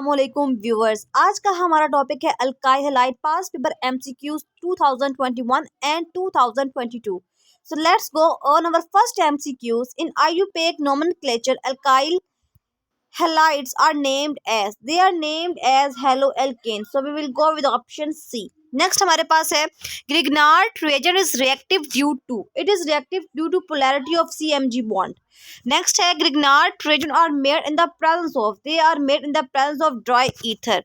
अस्सलामुअलैकुम व्यूअर्स। आज का हमारा टॉपिक है alkyl halide past paper MCQs 2021 and 2022। So let's go on our first MCQs. In IUPAC nomenclature alkyl halides are named as haloalkanes. So we will go with option C. Next हमारे पास है Grignard reagent is reactive due to polarity of CMG bond. Next है Grignard reagent are made in the presence of dry ether.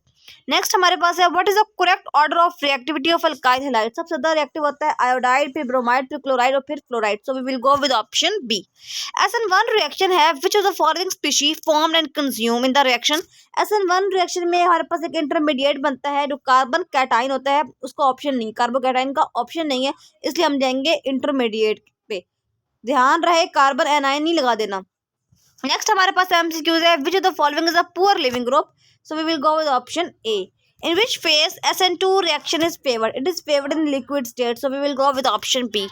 Next हमारे पास है what is the correct order of reactivity of alkyl halide. सबसे ज्यादा reactive होता है iodide, फिर bromide, फिर क्लोराइड और फिर fluoride. So we will go with option B. SN1 reaction है which of the following species formed and consume in the reaction. SN1 reaction में हमारे पास एक इंटरमीडिएट बनता है जो कार्बन कैटाइन होता है, उसका ऑप्शन नहीं, कार्बोकैटाइन का ऑप्शन नहीं है, इसलिए हम जाएंगे इंटरमीडिएट पे। ध्यान रहे कार्बन एनाइन नहीं लगा देना। नेक्स्ट हमारे पास MCQs है which of the following is a poor leaving group. So we will go with option A. In which phase SN2 reaction is favored? It is favored in liquid state. So we will go with option B.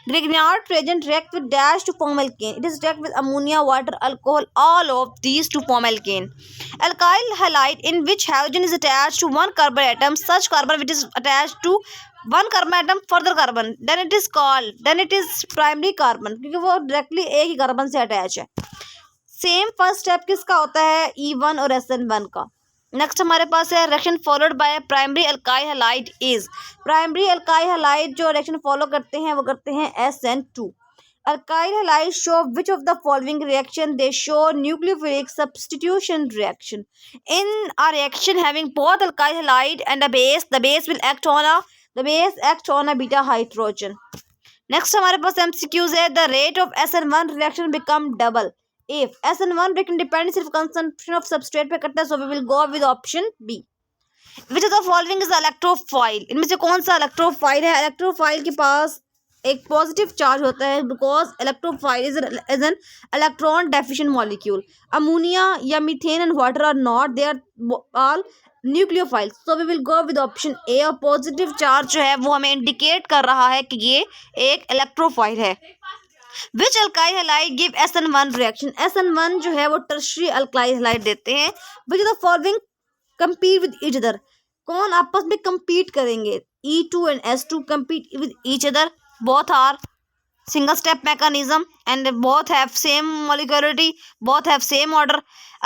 Grignard reagent react with dash to form alkane. It is react with ammonia, water, alcohol, all of these to form alkane. Alkyl halide in which halogen is attached to one carbon atom. Such carbon which is attached to one carbon atom further carbon. Then it is primary carbon क्योंकि वो directly एक ही carbon से attach है। Same first step किसका होता है? E1 और SN1 का। नेक्स्ट हमारे पास है reaction followed by primary alkyl halide is. Primary alkyl halide जो रिएक्शन फॉलो करते हैं वो करते हैं SN2। Alkyl halide show which of the following reaction they show nucleophilic substitution reaction. In a reaction having both alkyl halide and the base will act on a beta hydrogen. Next हमारे पास MCQs है the rate of SN1 reaction become double if SN1 reaction depends सिर्फ concentration of substrate पे करता है। So we will go with option B. Which of the following is electrophile. इनमें से कौन सा इलेक्ट्रोफाइल है? इलेक्ट्रोफाइल के पास एक पॉजिटिव चार्ज होता है because electrophile is an electron deficient molecule. Ammonia या methane and water are not, they are all nucleophile. So we will go with option A. और पॉजिटिव चार्ज जो है वो हमें इंडिकेट कर रहा है कि ये एक इलेक्ट्रोफाइल है। Which alkyl halide give SN1 reaction? SN1 जो है वो टर्शरी अल्काइल हैलाइड देते हैं। Which of the following compete with each other? कौन आपस में compete करेंगे? E2 and S2 compete with each other. Both are single step mechanism and both have same molecularity, both have same order.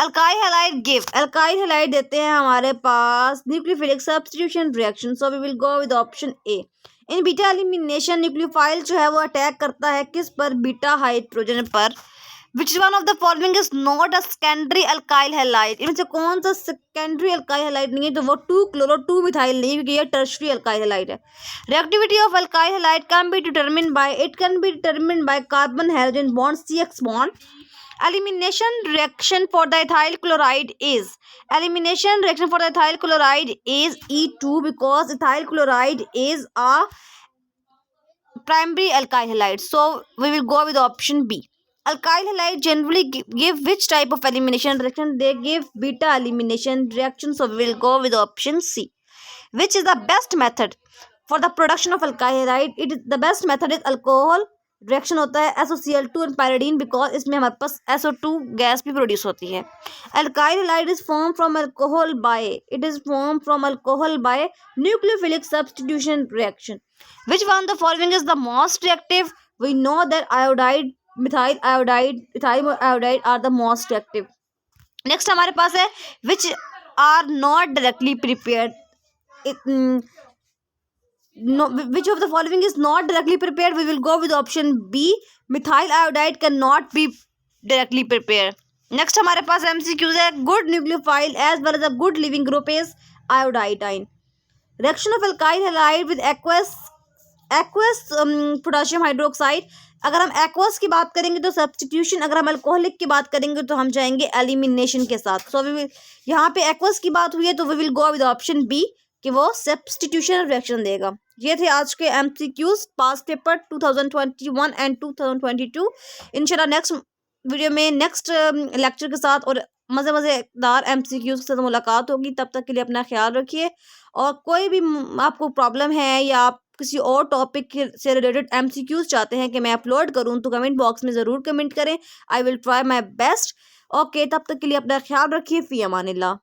Alkyl halide देते हैं हमारे पास nucleophilic substitution reaction. So we will go with option A. In beta elimination nucleophile जो है वो attack करता है किस पर? बीटा हाइड्रोजन पर। Which one of the following is not a secondary alkyl halide. इनमें से कौन सा सेकेंडरी अल्काइल हैलाइड नहीं है? तो वो 2-chloro-2-methyl नहीं, क्योंकि ये टर्शरी अल्काइल हैलाइड है। Reactivity of alkyl halide can be determined by carbon hydrogen bond CX bond. Elimination reaction for the ethyl chloride is E2 because ethyl chloride is a primary alkyl halide. So we will go with option B. Alkyl halide generally give which type of elimination reaction? They give beta elimination reaction. So we will go with option C. Which is the best method for the production of alkyl halide? The best method is alcohol reaction होता है SOCl2 और pyridine because इसमें हमारे पास SO2 gas भी produce होती है। Alkyl halide is form from alcohol by nucleophilic substitution reaction. Which one the following is the most reactive? We know that iodide, methyl iodide, ethyl iodide are the most reactive. Next हमारे पास है which are not directly prepared. Which of the following is not directly prepared? We will go with option B. Methyl iodide cannot be directly prepared. Next हमारे पास MCQs है good nucleophile as well as a good living group is iodine. Reaction of alkyl halide with aqueous potassium hydroxide. अगर हम aqueous की बात करेंगे तो substitution, अगर हम अल्कोहलिक की बात करेंगे तो हम जाएंगे एलिमिनेशन के साथ। सो यहाँ पे aqueous की बात हुई है तो we will go with option B कि वो सब्स्टिट्यूशन रिएक्शन देगा। ये थे आज के MCQs पास्ट पेपर 2021 एंड 2022। इंशाल्लाह नेक्स्ट वीडियो में नेक्स्ट लेक्चर के साथ और मज़ेदार MCQs के साथ मुलाकात होगी। तब तक के लिए अपना ख्याल रखिए। और कोई भी आपको प्रॉब्लम है या आप किसी और टॉपिक से रिलेटेड MCQs चाहते हैं कि मैं अपलोड करूं तो कमेंट बॉक्स में ज़रूर कमेंट करें। I will try my best. Okay, तब तक के लिए अपना ख्याल रखिए। फ़ी अमानिल्लाह।